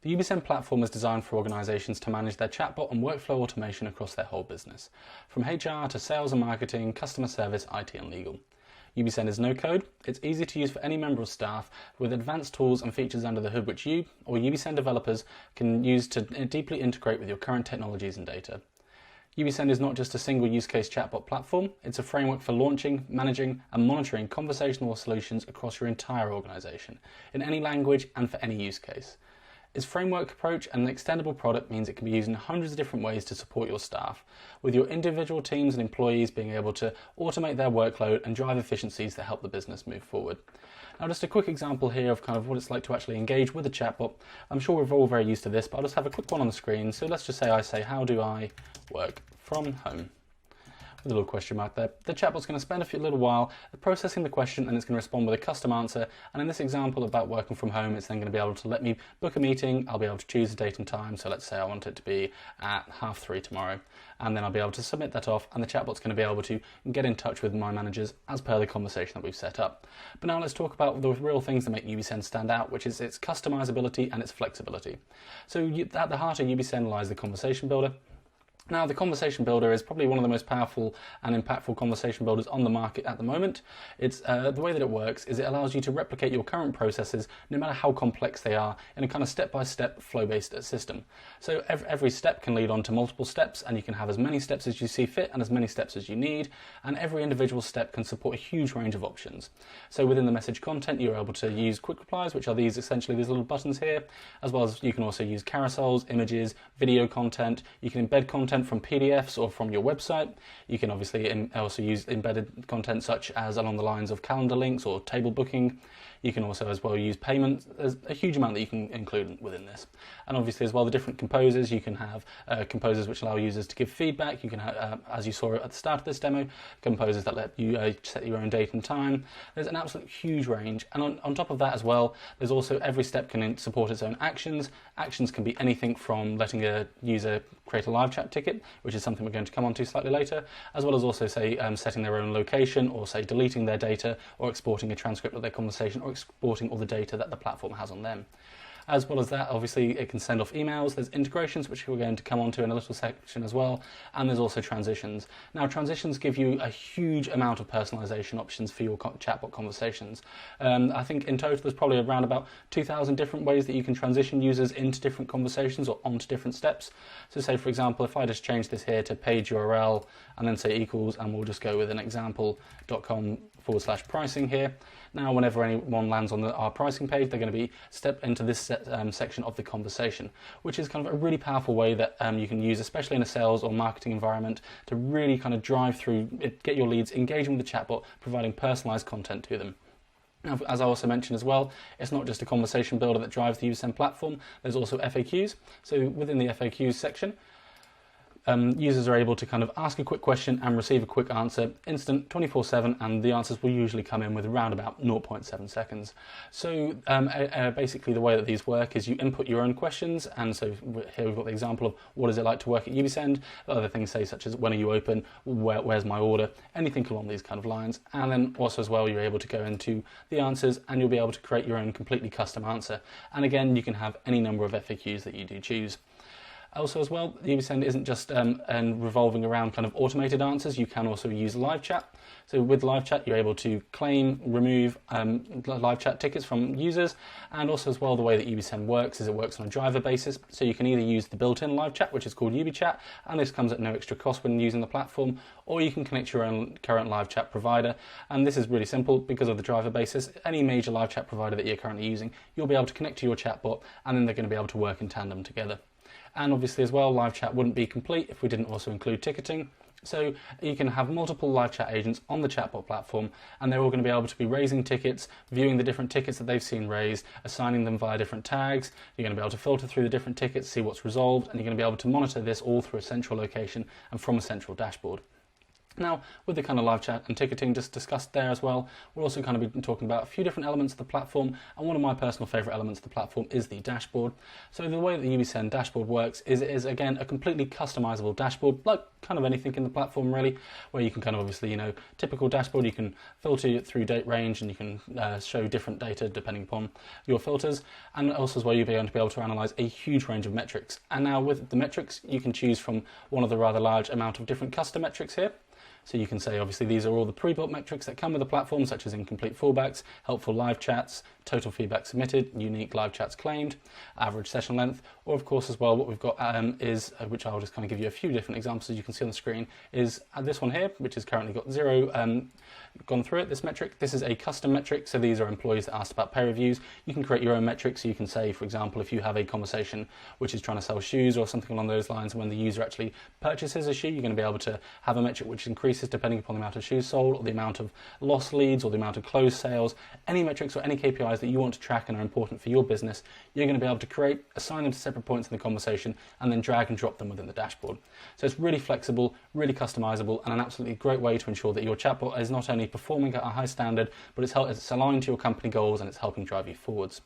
The ubisend platform is designed for organisations to manage their chatbot and workflow automation across their whole business, from HR to sales and marketing, customer service, IT and legal. ubisend is no code, it's easy to use for any member of staff with advanced tools and features under the hood which you or ubisend developers can use to deeply integrate with your current technologies and data. ubisend is not just a single use case chatbot platform, it's a framework for launching, managing and monitoring conversational solutions across your entire organisation, in any language and for any use case. Its framework approach and an extendable product means it can be used in hundreds of different ways to support your staff, with your individual teams and employees being able to automate their workload and drive efficiencies that help the business move forward. Now, just a quick example here of kind of what it's like to actually engage with a chatbot. I'm sure we're all very used to this, but I'll just have a quick one on the screen. So let's just say I say, how do I work from home? With a little question mark there. The chatbot's going to spend a little while processing the question and it's going to respond with a custom answer. And in this example about working from home, it's then going to be able to let me book a meeting. I'll be able to choose a date and time. So let's say I want it to be at 3:30 tomorrow. And then I'll be able to submit that off and the chatbot's going to be able to get in touch with my managers as per the conversation that we've set up. But now let's talk about the real things that make ubisend stand out, which is its customizability and its flexibility. So at the heart of ubisend lies the conversation builder. Now, the Conversation Builder is probably one of the most powerful and impactful conversation builders on the market at the moment. It's the way that it works is it allows you to replicate your current processes, no matter how complex they are, in a kind of step-by-step flow-based system. So every step can lead on to multiple steps, and you can have as many steps as you see fit and as many steps as you need, and every individual step can support a huge range of options. So within the message content, you're able to use quick replies, which are essentially these little buttons here, as well as you can also use carousels, images, video content. You can embed content from PDFs or from your website. You can obviously also use embedded content such as along the lines of calendar links or table booking. You can also as well use payments. There's a huge amount that you can include within this. And obviously as well the different composers, you can have composers which allow users to give feedback. You can have, as you saw at the start of this demo, composers that let you set your own date and time. There's an absolute huge range. And on top of that as well, there's also every step can support its own actions. Actions can be anything from letting a user create a live chat ticket, which is something we're going to come on to slightly later, as well as also say setting their own location, or say deleting their data, or exporting a transcript of their conversation, or exporting all the data that the platform has on them. As well as that, obviously it can send off emails. There's integrations, which we're going to come on to in a little section as well, and there's also transitions. Now, transitions give you a huge amount of personalization options for your chatbot conversations. I think in total there's probably around about 2,000 different ways that you can transition users into different conversations or onto different steps. So say, for example, if I just change this here to page URL and then say equals, and we'll just go with an example.com/pricing here. Now, whenever anyone lands on our pricing page, they're going to be stepped into this section of the conversation, which is kind of a really powerful way that you can use, especially in a sales or marketing environment, to really kind of drive through, get your leads engaging with the chatbot, providing personalized content to them. Now, as I also mentioned as well, it's not just a conversation builder that drives the ubisend platform, there's also FAQs. So within the FAQs section, users are able to kind of ask a quick question and receive a quick answer, instant 24/7, and the answers will usually come in with around about 0.7 seconds. So basically the way that these work is you input your own questions, and so here we've got the example of what is it like to work at ubisend, other things say such as when are you open, where's my order, anything along these kind of lines, and then also as well you're able to go into the answers and you'll be able to create your own completely custom answer, and again you can have any number of FAQs that you do choose. Also as well, the ubisend isn't just revolving around kind of automated answers. You can also use live chat. So with live chat, you're able to claim, remove live chat tickets from users. And also as well, the way that ubisend works is it works on a driver basis. So you can either use the built-in live chat, which is called ubichat, and this comes at no extra cost when using the platform, or you can connect your own current live chat provider. And this is really simple because of the driver basis. Any major live chat provider that you're currently using, you'll be able to connect to your chatbot, and then they're going to be able to work in tandem together. And obviously as well, live chat wouldn't be complete if we didn't also include ticketing. So you can have multiple live chat agents on the chatbot platform, and they're all going to be able to be raising tickets, viewing the different tickets that they've seen raised, assigning them via different tags. You're going to be able to filter through the different tickets, see what's resolved, and you're going to be able to monitor this all through a central location and from a central dashboard. Now, with the kind of live chat and ticketing just discussed there as well, we'll also kind of be talking about a few different elements of the platform, and one of my personal favourite elements of the platform is the dashboard. So the way that the ubisend dashboard works is it is, again, a completely customisable dashboard, like kind of anything in the platform really, where you can kind of obviously, typical dashboard, you can filter it through date range and you can show different data depending upon your filters, and also as well you'll be able to analyse a huge range of metrics. And now with the metrics, you can choose from one of the rather large amount of different custom metrics here. So you can say, obviously, these are all the pre-built metrics that come with the platform, such as incomplete fallbacks, helpful live chats, total feedback submitted, unique live chats claimed, average session length, or of course as well what we've got is, which I'll just kind of give you a few different examples as you can see on the screen, is this one here, which has currently got 0 gone through it, this metric. This is a custom metric, so these are employees that asked about pay reviews. You can create your own metrics, so you can say, for example, if you have a conversation which is trying to sell shoes or something along those lines, and when the user actually purchases a shoe, you're going to be able to have a metric which increases depending upon the amount of shoes sold, or the amount of lost leads, or the amount of closed sales. Any metrics or any KPIs that you want to track and are important for your business, you're going to be able to create, assign them to separate points in the conversation, and then drag and drop them within the dashboard. So it's really flexible, really customizable, and an absolutely great way to ensure that your chatbot is not only performing at a high standard, but it's aligned to your company goals and it's helping drive you forwards.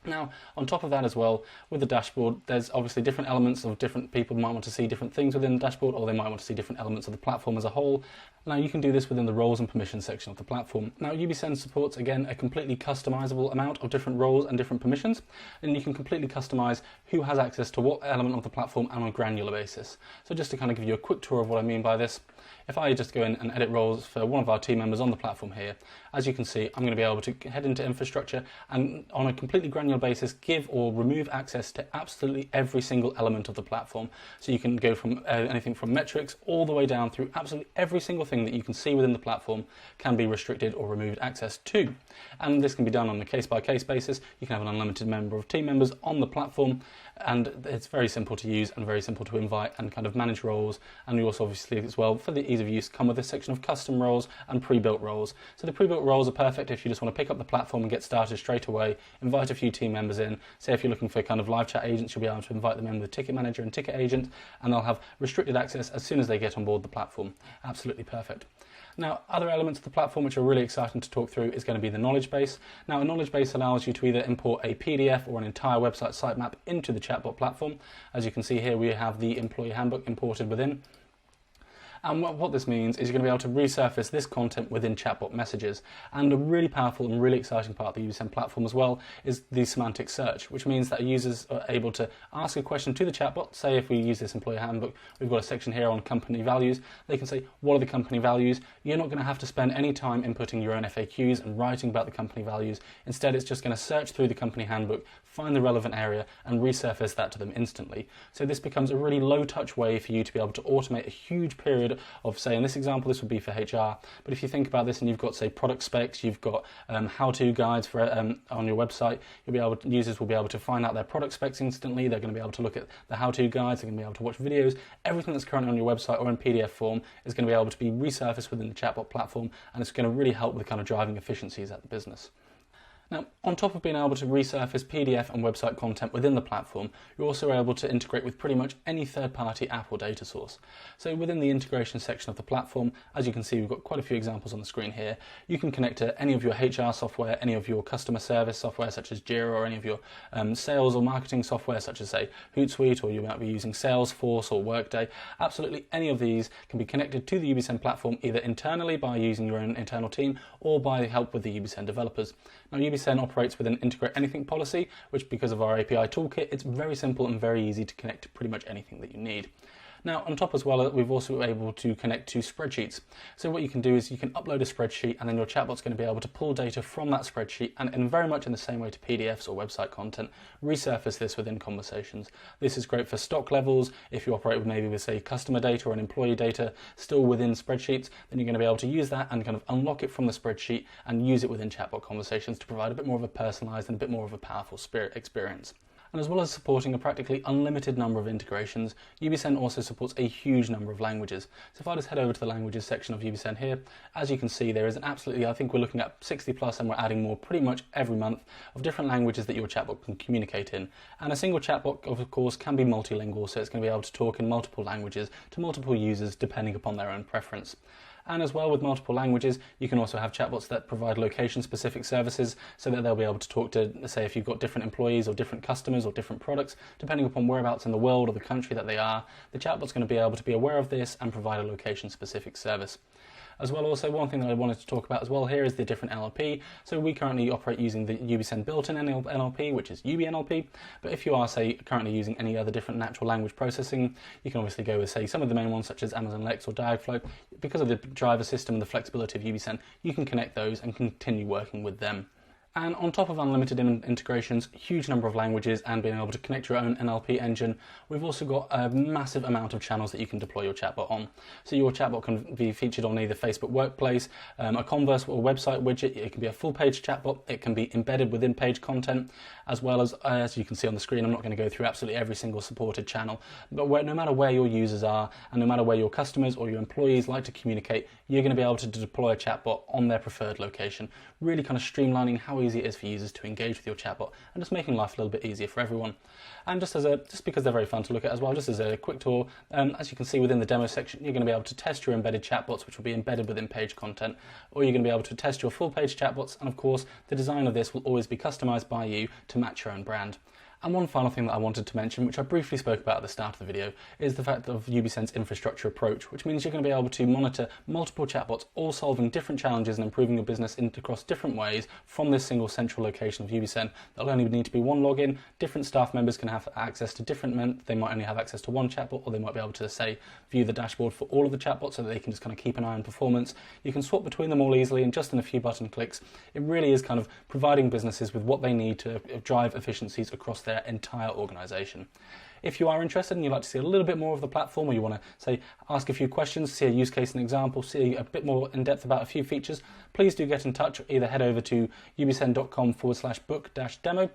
Now, on top of that as well, with the dashboard, there's obviously different elements of different people might want to see different things within the dashboard, or they might want to see different elements of the platform as a whole. Now, you can do this within the roles and permissions section of the platform. Now, ubisend supports, again, a completely customizable amount of different roles and different permissions, and you can completely customize who has access to what element of the platform and on a granular basis. So just to kind of give you a quick tour of what I mean by this, if I just go in and edit roles for one of our team members on the platform here, as you can see, I'm going to be able to head into infrastructure and on a completely granular basis give or remove access to absolutely every single element of the platform. So you can go from anything from metrics all the way down through absolutely every single thing that you can see within the platform can be restricted or removed access to. And this can be done on a case-by-case basis. You can have an unlimited number of team members on the platform, and it's very simple to use and very simple to invite and kind of manage roles. And you also obviously as well, for the ease of use, come with a section of custom roles and pre-built roles. So the pre-built roles are perfect if you just want to pick up the platform and get started straight away, invite a few team members in. Say if you're looking for kind of live chat agents, you'll be able to invite them in with ticket manager and ticket agent, and they'll have restricted access as soon as they get on board the platform. Absolutely perfect. Now, other elements of the platform which are really exciting to talk through is going to be the knowledge base. Now, a knowledge base allows you to either import a PDF or an entire website sitemap into the chatbot platform. As you can see here, we have the employee handbook imported within. And what this means is you're going to be able to resurface this content within chatbot messages. And a really powerful and really exciting part of the ubisend platform as well is the semantic search, which means that users are able to ask a question to the chatbot. Say if we use this employee handbook, we've got a section here on company values. They can say, what are the company values? You're not going to have to spend any time inputting your own FAQs and writing about the company values. Instead, it's just going to search through the company handbook, find the relevant area, and resurface that to them instantly. So this becomes a really low-touch way for you to be able to automate a huge period of, say, in this example, this would be for HR, but if you think about this and you've got, say, product specs, you've got how-to guides for on your website, users will be able to find out their product specs instantly. They're going to be able to look at the how-to guides, they're going to be able to watch videos. Everything that's currently on your website or in PDF form is going to be able to be resurfaced within the chatbot platform, and it's going to really help with kind of driving efficiencies at the business. Now, on top of being able to resurface PDF and website content within the platform, you're also able to integrate with pretty much any third-party app or data source. So within the integration section of the platform, as you can see, we've got quite a few examples on the screen here. You can connect to any of your HR software, any of your customer service software such as Jira, or any of your sales or marketing software such as, say, Hootsuite, or you might be using Salesforce or Workday. Absolutely any of these can be connected to the ubisend platform either internally by using your own internal team or by help with the ubisend developers. Now, ubisend operates with an integrate anything policy, which because of our API toolkit, it's very simple and very easy to connect to pretty much anything that you need. Now, on top as well, we've also been able to connect to spreadsheets. So what you can do is you can upload a spreadsheet, and then your chatbot's going to be able to pull data from that spreadsheet and very much in the same way to PDFs or website content, resurface this within conversations. This is great for stock levels. If you operate with maybe with, say, customer data or an employee data still within spreadsheets, then you're going to be able to use that and kind of unlock it from the spreadsheet and use it within chatbot conversations to provide a bit more of a personalized and a bit more of a powerful experience. And as well as supporting a practically unlimited number of integrations, ubisend also supports a huge number of languages. So if I just head over to the languages section of ubisend here, as you can see, there is an absolutely, I think we're looking at 60 plus, and we're adding more pretty much every month of different languages that your chatbot can communicate in. And a single chatbot, of course, can be multilingual, so it's going to be able to talk in multiple languages to multiple users depending upon their own preference. And as well, with multiple languages, you can also have chatbots that provide location-specific services so that they'll be able to talk to, say, if you've got different employees or different customers or different products, depending upon whereabouts in the world or the country that they are, the chatbot's going to be able to be aware of this and provide a location-specific service. As well, also one thing that I wanted to talk about as well here is the different NLP. So we currently operate using the ubisend built-in NLP, which is ubNLP. But if you are, say, currently using any other different natural language processing, you can obviously go with, say, some of the main ones such as Amazon Lex or Dialogflow. Because of the driver system and the flexibility of ubisend, you can connect those and continue working with them. And on top of unlimited integrations, huge number of languages, and being able to connect your own NLP engine, we've also got a massive amount of channels that you can deploy your chatbot on. So your chatbot can be featured on either Facebook Workplace, a Converse or website widget. It can be a full page chatbot. It can be embedded within page content, as well as you can see on the screen, I'm not going to go through absolutely every single supported channel, but no matter where your users are and no matter where your customers or your employees like to communicate, you're going to be able to deploy a chatbot on their preferred location, really kind of streamlining how easy it is for users to engage with your chatbot and just making life a little bit easier for everyone. And just because they're very fun to look at as well, just as a quick tour, as you can see within the demo section, you're going to be able to test your embedded chatbots, which will be embedded within page content, or you're going to be able to test your full page chatbots, and of course the design of this will always be customized by you to match your own brand. And one final thing that I wanted to mention, which I briefly spoke about at the start of the video, is the fact of ubisend's infrastructure approach, which means you're going to be able to monitor multiple chatbots, all solving different challenges and improving your business across different ways from this single central location of ubisend. There'll only need to be one login. Different staff members can have access to they might only have access to one chatbot, or they might be able to, say, view the dashboard for all of the chatbots so that they can just kind of keep an eye on performance. You can swap between them all easily and just in a few button clicks. It really is kind of providing businesses with what they need to drive efficiencies across their entire organization. If you are interested and you'd like to see a little bit more of the platform, or you want to, say, ask a few questions, see a use case and example, see a bit more in depth about a few features, please do get in touch. Either head over to ubisend.com/book-demo,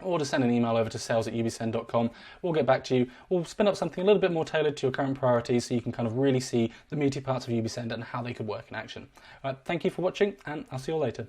or to send an email over to sales@ubisend.com. We'll get back to you. We'll spin up something a little bit more tailored to your current priorities so you can kind of really see the meaty parts of ubisend and how they could work in action. All right, thank you for watching, and I'll see you all later.